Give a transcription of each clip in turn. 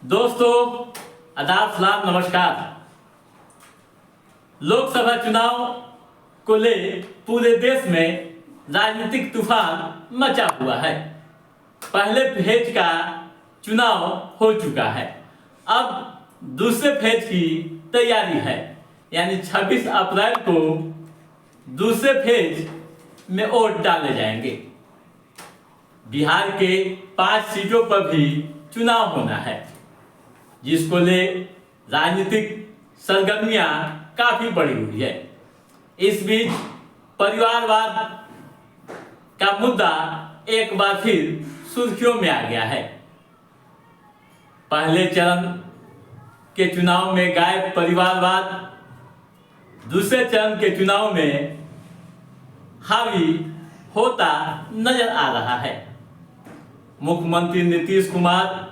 दोस्तों, आदाब, सलाम, नमस्कार। लोकसभा चुनाव को ले पूरे देश में राजनीतिक तूफान मचा हुआ है। पहले फेज का चुनाव हो चुका है, अब दूसरे फेज की तैयारी है। यानी 26 अप्रैल को दूसरे फेज में वोट डाले जाएंगे। बिहार के 5 सीटों पर भी चुनाव होना है, जिसको ले राजनीतिक सरगर्मियां काफी बढ़ी हुई है। इस बीच परिवारवाद का मुद्दा एक बार फिर सुर्खियों में आ गया है। पहले चरण के चुनाव में गायब परिवारवाद दूसरे चरण के चुनाव में हावी होता नजर आ रहा है। मुख्यमंत्री नीतीश कुमार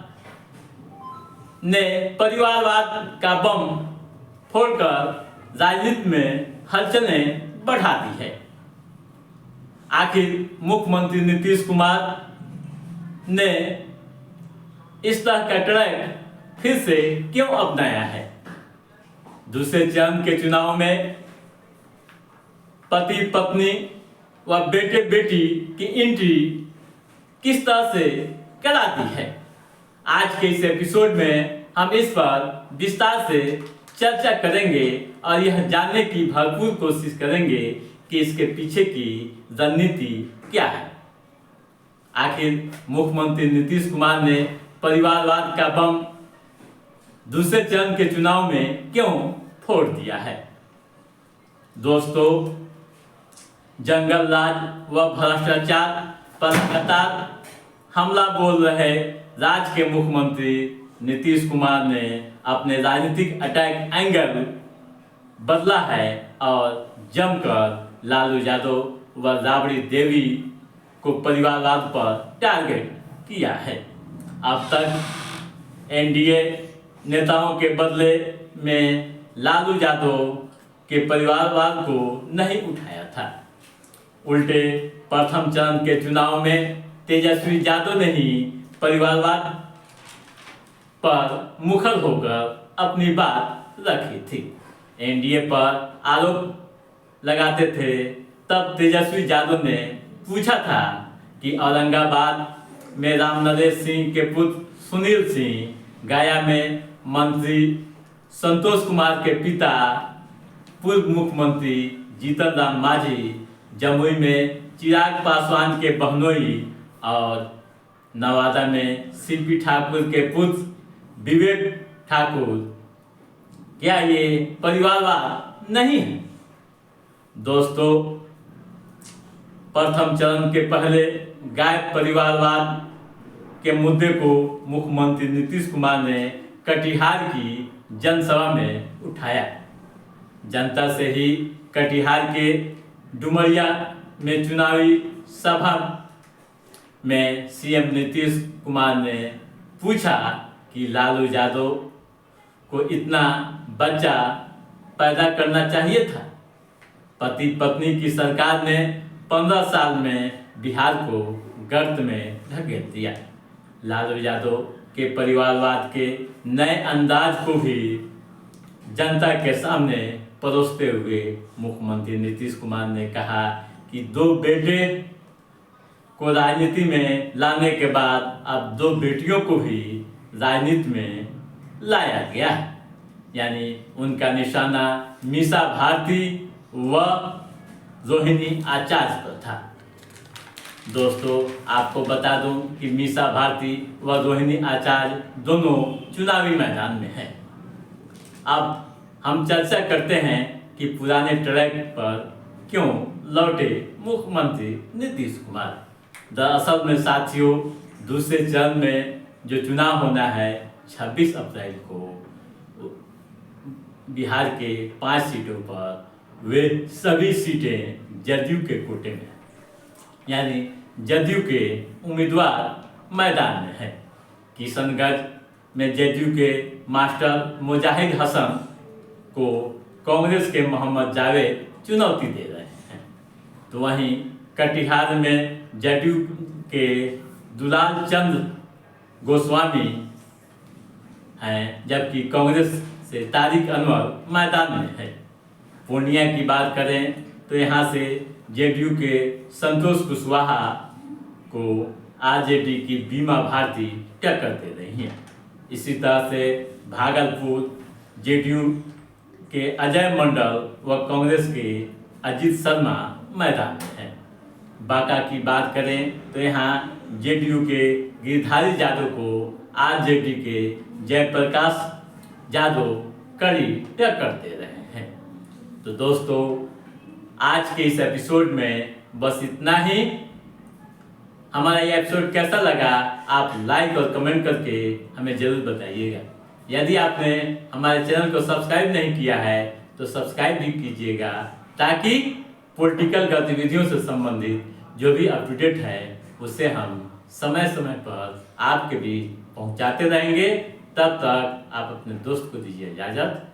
ने परिवारवाद का बम फोड़कर राजनीति में हलचलें बढ़ा दी है। आखिर मुख्यमंत्री नीतीश कुमार ने इस तरह का ट्रैक फिर से क्यों अपनाया है? दूसरे चरण के चुनाव में पति पत्नी व बेटे बेटी की एंट्री किस तरह से कराती है? आज के इस एपिसोड में हम इस पर विस्तार से चर्चा करेंगे और यह जानने की भरपूर कोशिश करेंगे कि इसके पीछे की रणनीति क्या है। आखिर मुख्यमंत्री नीतीश कुमार ने परिवारवाद का बम दूसरे चरण के चुनाव में क्यों फोड़ दिया है? दोस्तों, जंगल राज व भ्रष्टाचार पर लगातार हमला बोल रहे राज्य के मुख्यमंत्री नीतीश कुमार ने अपने राजनीतिक अटैक एंगल बदला है और जमकर लालू यादव व राबड़ी देवी को परिवारवाद पर टारगेट किया है। अब तक एनडीए नेताओं के बदले में लालू यादव के परिवारवाद को नहीं उठाया था। उल्टे प्रथम चरण के चुनाव में तेजस्वी यादव ने ही परिवारवाद पर मुखर होकर अपनी बात रखी थी। एनडीए पर आरोप लगाते थे, तब तेजस्वी यादव ने पूछा था कि औरंगाबाद में राम नरेश सिंह के पुत्र सुनील सिंह, गया में मंत्री संतोष कुमार के पिता पूर्व मुख्यमंत्री जीतन राम मांझी, जमुई में चिराग पासवान के बहनोई और नवादा में सीपी ठाकुर के पुत्र विवेक ठाकुर, क्या ये परिवारवाद नहीं है? दोस्तों, प्रथम चरण के पहले गायब परिवारवाद के मुद्दे को मुख्यमंत्री नीतीश कुमार ने कटिहार की जनसभा में उठाया। जनता से ही कटिहार के डुमरिया में चुनावी सभा में सीएम नीतीश कुमार ने पूछा कि लालू यादव को इतना बच्चा पैदा करना चाहिए था। पति पत्नी की सरकार ने 15 साल में बिहार को गर्त में ढकेल दिया। लालू यादव के परिवारवाद के नए अंदाज को भी जनता के सामने परोसते हुए मुख्यमंत्री नीतीश कुमार ने कहा कि 2 बेटे को राजनीति में लाने के बाद अब 2 बेटियों को भी राजनीति में लाया गया। यानी उनका निशाना मीसा भारती व रोहिणी आचार्य पर था। दोस्तों, आपको बता दूं कि मीसा भारती व रोहिणी आचार्य दोनों चुनावी मैदान में हैं। अब हम चर्चा करते हैं कि पुराने ट्रैक पर क्यों लौटे मुख्यमंत्री नीतीश कुमार। दरअसल में साथियों, दूसरे चरण में जो चुनाव होना है 26 अप्रैल को, बिहार के 5 सीटों पर वे सभी सीटें जदयू के कोटे में, यानी जदयू के उम्मीदवार मैदान में है। किशनगंज में जदयू के मास्टर मुजाहिद हसन को कांग्रेस के मोहम्मद जावेद चुनौती दे रहे हैं, तो वहीं कटिहार में जदयू के दुलाल चंद्र गोस्वामी हैं, जबकि कांग्रेस से तारिक अनवर मैदान में है। पूर्णिया की बात करें तो यहाँ से जेडीयू के संतोष कुशवाहा को आरजेडी की बीमा भारती टक्कर दे रही हैं। इसी तरह से भागलपुर जेडीयू के अजय मंडल व कांग्रेस के अजीत शर्मा मैदान में हैं। बांका की बात करें तो यहाँ जेडीयू के गिरधारी यादव को आरजेडी के जयप्रकाश यादव कड़ी टक्कर दे रहे हैं। तो दोस्तों, आज के इस एपिसोड में बस इतना ही। हमारा ये एपिसोड कैसा लगा आप लाइक और कमेंट करके हमें जरूर बताइएगा। यदि आपने हमारे चैनल को सब्सक्राइब नहीं किया है तो सब्सक्राइब भी कीजिएगा, ताकि पॉलिटिकल गतिविधियों से संबंधित जो भी अप टू डेट है उसे हम समय समय पर आपके बीच पहुंचाते रहेंगे। तब तक आप अपने दोस्त को दीजिए इजाज़त।